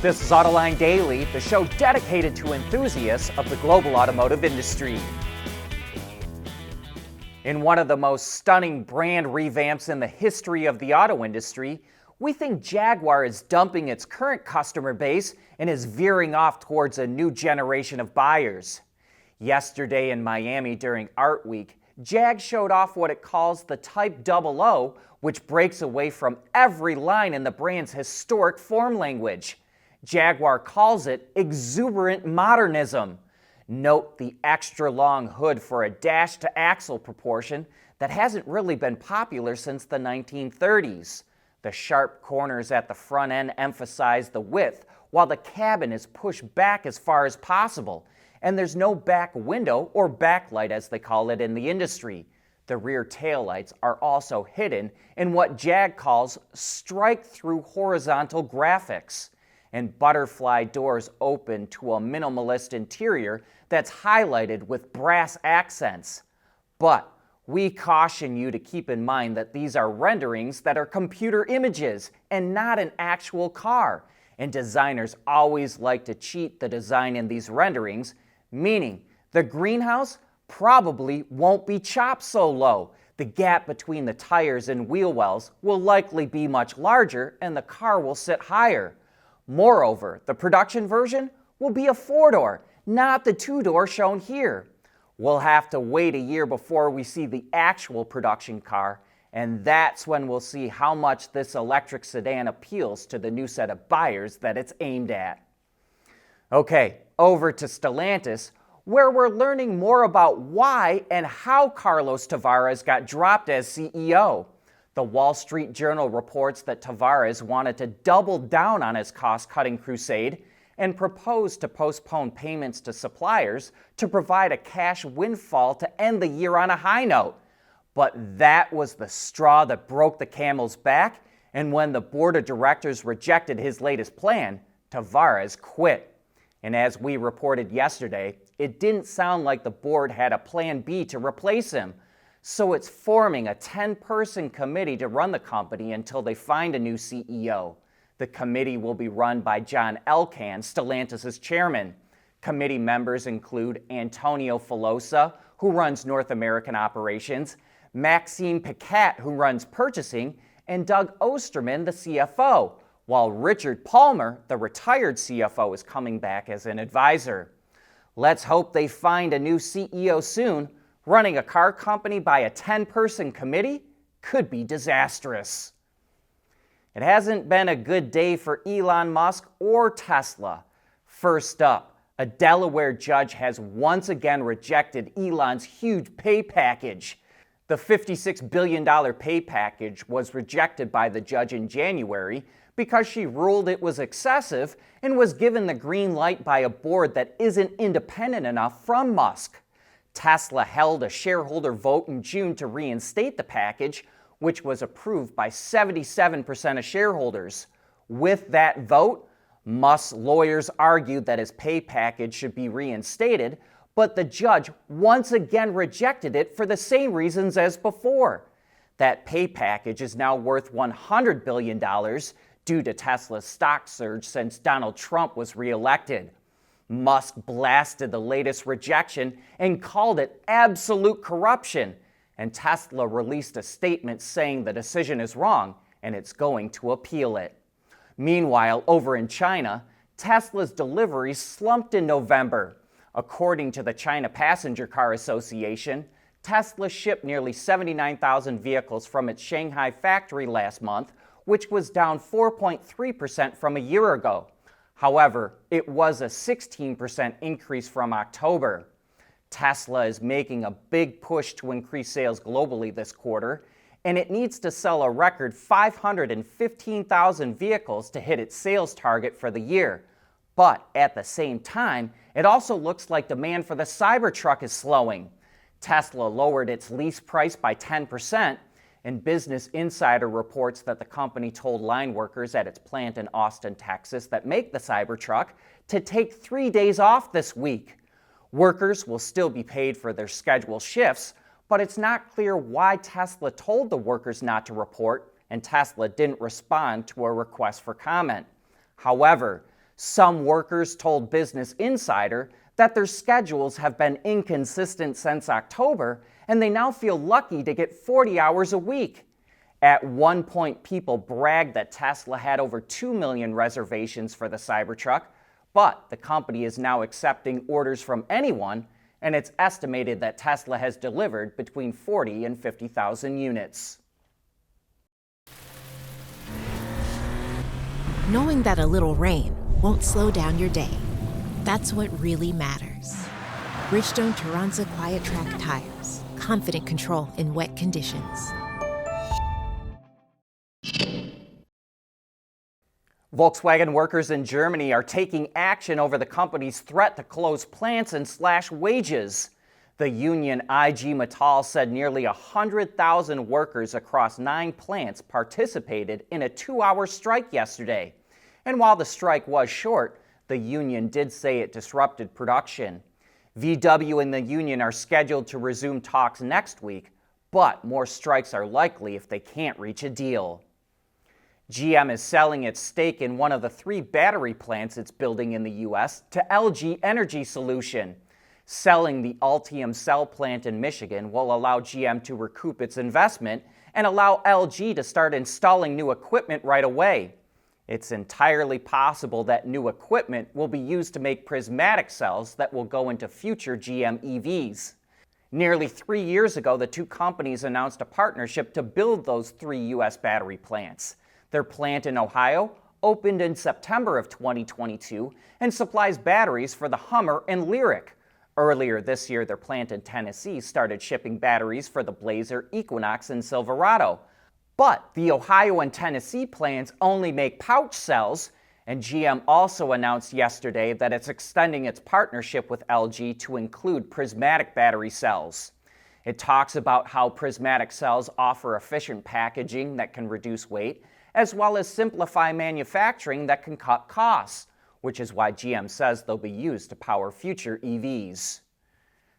This is Autoline Daily, the show dedicated to enthusiasts of the global automotive industry. In one of the most stunning brand revamps in the history of the auto industry, we think Jaguar is dumping its current customer base and is veering off towards a new generation of buyers. Yesterday in Miami during Art Week, Jag showed off what it calls the Type 00, which breaks away from every line in the brand's historic form language. Jaguar calls it exuberant modernism. Note the extra long hood for a dash-to-axle proportion that hasn't really been popular since the 1930s. The sharp corners at the front end emphasize the width, while the cabin is pushed back as far as possible, and there's no back window or backlight as they call it in the industry. The rear taillights are also hidden in what Jag calls strike-through horizontal graphics, and butterfly doors open to a minimalist interior that's highlighted with brass accents. But we caution you to keep in mind that these are renderings that are computer images and not an actual car, and designers always like to cheat the design in these renderings, meaning the greenhouse probably won't be chopped so low. The gap between the tires and wheel wells will likely be much larger and the car will sit higher. Moreover, the production version will be a 4-door, not the 2-door shown here. We'll have to wait a year before we see the actual production car, and that's when we'll see how much this electric sedan appeals to the new set of buyers that it's aimed at. Okay, over to Stellantis, where we're learning more about why and how Carlos Tavares got dropped as CEO. The Wall Street Journal reports that Tavares wanted to double down on his cost-cutting crusade and proposed to postpone payments to suppliers to provide a cash windfall to end the year on a high note. But that was the straw that broke the camel's back, and when the board of directors rejected his latest plan, Tavares quit. And as we reported yesterday, it didn't sound like the board had a plan B to replace him. So it's forming a 10-person committee to run the company until they find a new CEO. The committee will be run by John Elkann, Stellantis' chairman. Committee members include Antonio Filosa, who runs North American operations, Maxime Piquet, who runs purchasing, and Doug Osterman, the CFO, while Richard Palmer, the retired CFO, is coming back as an advisor. Let's hope they find a new CEO soon. Running a car company by a 10-person committee could be disastrous. It hasn't been a good day for Elon Musk or Tesla. First up, a Delaware judge has once again rejected Elon's huge pay package. The $56 billion pay package was rejected by the judge in January because she ruled it was excessive and was given the green light by a board that isn't independent enough from Musk. Tesla held a shareholder vote in June to reinstate the package, which was approved by 77% of shareholders. With that vote, Musk's lawyers argued that his pay package should be reinstated, but the judge once again rejected it for the same reasons as before. That pay package is now worth $100 billion due to Tesla's stock surge since Donald Trump was reelected. Musk blasted the latest rejection and called it absolute corruption, and Tesla released a statement saying the decision is wrong and it's going to appeal it. Meanwhile, over in China, Tesla's deliveries slumped in November. According to the China Passenger Car Association, Tesla shipped nearly 79,000 vehicles from its Shanghai factory last month, which was down 4.3% from a year ago. However, it was a 16% increase from October. Tesla is making a big push to increase sales globally this quarter, and it needs to sell a record 515,000 vehicles to hit its sales target for the year. But at the same time, it also looks like demand for the Cybertruck is slowing. Tesla lowered its lease price by 10%, and Business Insider reports that the company told line workers at its plant in Austin, Texas, that make the Cybertruck to take 3 days off this week. Workers will still be paid for their scheduled shifts, but it's not clear why Tesla told the workers not to report, and Tesla didn't respond to a request for comment. However, Some workers told Business Insider that their schedules have been inconsistent since October, and they now feel lucky to get 40 hours a week. At one point, people bragged that Tesla had over 2 million reservations for the Cybertruck, but the company is now accepting orders from anyone, and it's estimated that Tesla has delivered between 40 and 50,000 units. Knowing that a little rain won't slow down your day, that's what really matters. Bridgestone Turanza Quiet Track tires, confident control in wet conditions. Volkswagen workers in Germany are taking action over the company's threat to close plants and slash wages. The union IG Metall said nearly 100,000 workers across 9 plants participated in a 2-hour strike yesterday. And while the strike was short, the union did say it disrupted production. VW and the union are scheduled to resume talks next week, but more strikes are likely if they can't reach a deal. GM is selling its stake in one of the 3 battery plants it's building in the U.S. to LG Energy Solution. Selling the Ultium cell plant in Michigan will allow GM to recoup its investment and allow LG to start installing new equipment right away. It's entirely possible that new equipment will be used to make prismatic cells that will go into future GM EVs. Nearly 3 years ago, the 2 companies announced a partnership to build those 3 U.S. battery plants. Their plant in Ohio opened in September of 2022 and supplies batteries for the Hummer and Lyriq. Earlier this year, their plant in Tennessee started shipping batteries for the Blazer, Equinox, and Silverado. But the Ohio and Tennessee plants only make pouch cells, and GM also announced yesterday that it's extending its partnership with LG to include prismatic battery cells. It talks about how prismatic cells offer efficient packaging that can reduce weight, as well as simplify manufacturing that can cut costs, which is why GM says they'll be used to power future EVs.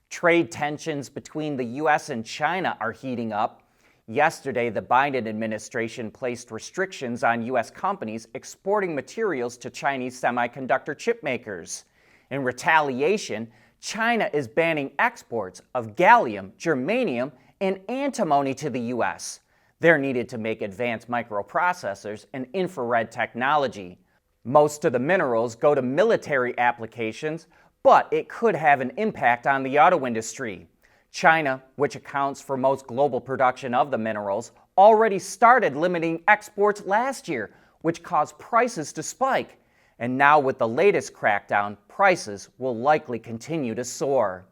Trade tensions between the U.S. and China are heating up. Yesterday, the Biden administration placed restrictions on U.S. companies exporting materials to Chinese semiconductor chip makers. In retaliation, China is banning exports of gallium, germanium, and antimony to the U.S. They're needed to make advanced microprocessors and infrared technology. Most of the minerals go to military applications, but it could have an impact on the auto industry. China, which accounts for most global production of the minerals, already started limiting exports last year, which caused prices to spike. And now with the latest crackdown, prices will likely continue to soar.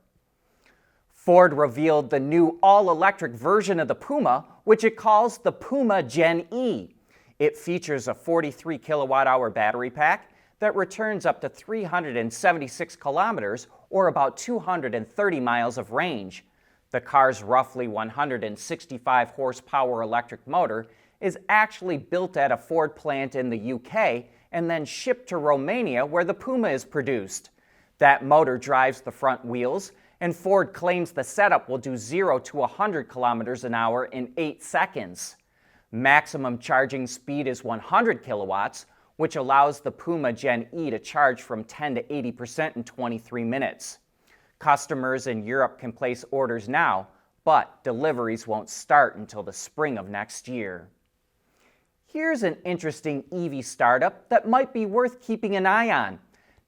Ford revealed the new all-electric version of the Puma, which it calls the Puma Gen E. It features a 43 kilowatt-hour battery pack that returns up to 376 kilometers, or about 230 miles of range. The car's roughly 165 horsepower electric motor is actually built at a Ford plant in the UK and then shipped to Romania, where the Puma is produced. That motor drives the front wheels, and Ford claims the setup will do 0 to 100 kilometers an hour in 8 seconds. Maximum charging speed is 100 kilowatts, which allows the Puma Gen E to charge from 10 to 80% in 23 minutes. Customers in Europe can place orders now, but deliveries won't start until the spring of next year. Here's an interesting EV startup that might be worth keeping an eye on.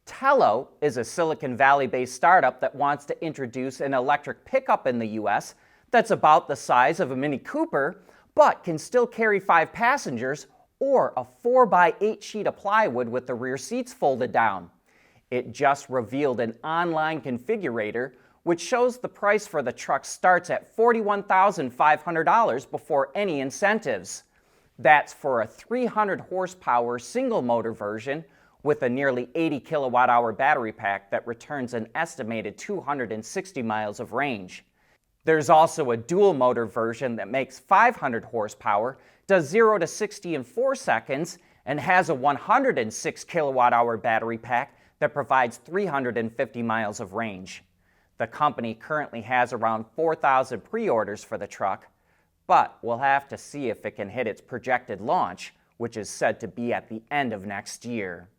Tello is a Silicon Valley-based startup that wants to introduce an electric pickup in the U.S. that's about the size of a Mini Cooper, but can still carry 5 passengers, or a 4x8 sheet of plywood with the rear seats folded down. It just revealed an online configurator, which shows the price for the truck starts at $41,500 before any incentives. That's for a 300 horsepower single motor version with a nearly 80 kilowatt-hour battery pack that returns an estimated 260 miles of range. There's also a dual motor version that makes 500 horsepower, does 0 to 60 in 4 seconds, and has a 106 kilowatt-hour battery pack that provides 350 miles of range. The company currently has around 4,000 pre-orders for the truck, but we'll have to see if it can hit its projected launch, which is said to be at the end of next year.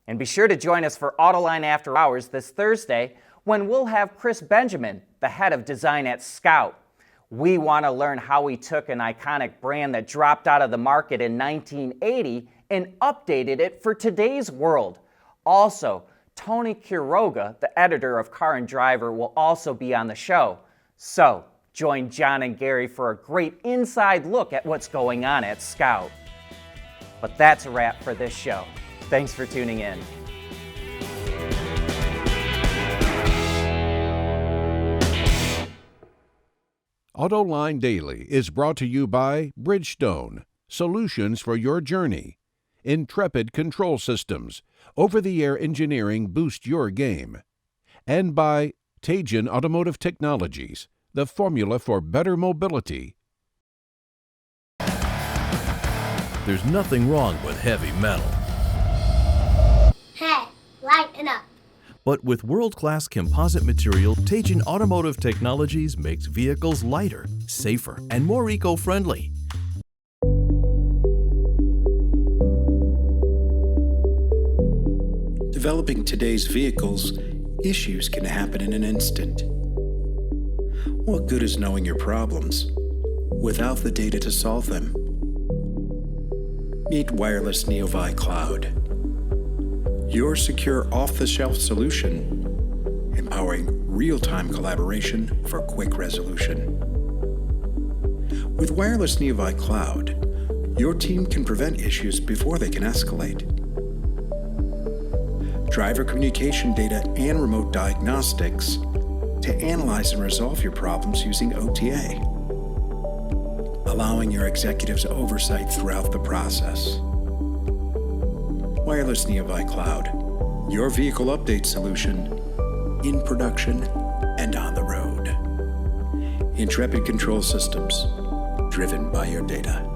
And be sure to join us for Autoline After Hours this Thursday, when we'll have Chris Benjamin, the head of design at Scout. We want to learn how he took an iconic brand that dropped out of the market in 1980 and updated it for today's world. Also, Tony Quiroga, the editor of Car and Driver, will also be on the show. So, join John and Gary for a great inside look at what's going on at Scout. But that's a wrap for this show. Thanks for tuning in. Autoline Daily is brought to you by Bridgestone, solutions for your journey. Intrepid Control Systems, over-the-air engineering boost your game. And by Teijin Automotive Technologies, the formula for better mobility. There's nothing wrong with heavy metal. Hey, lighten up. But with world-class composite material, Teijin Automotive Technologies makes vehicles lighter, safer, and more eco-friendly. Developing today's vehicles, issues can happen in an instant. What good is knowing your problems without the data to solve them? Meet Wireless Neovi Cloud, your secure off-the-shelf solution, empowering real-time collaboration for quick resolution. With Wireless Neovi Cloud, your team can prevent issues before they can escalate. Driver communication data and remote diagnostics to analyze and resolve your problems using OTA, allowing your executives oversight throughout the process. Wireless Neovi Cloud, your vehicle update solution in production and on the road. Intrepid Control Systems, driven by your data.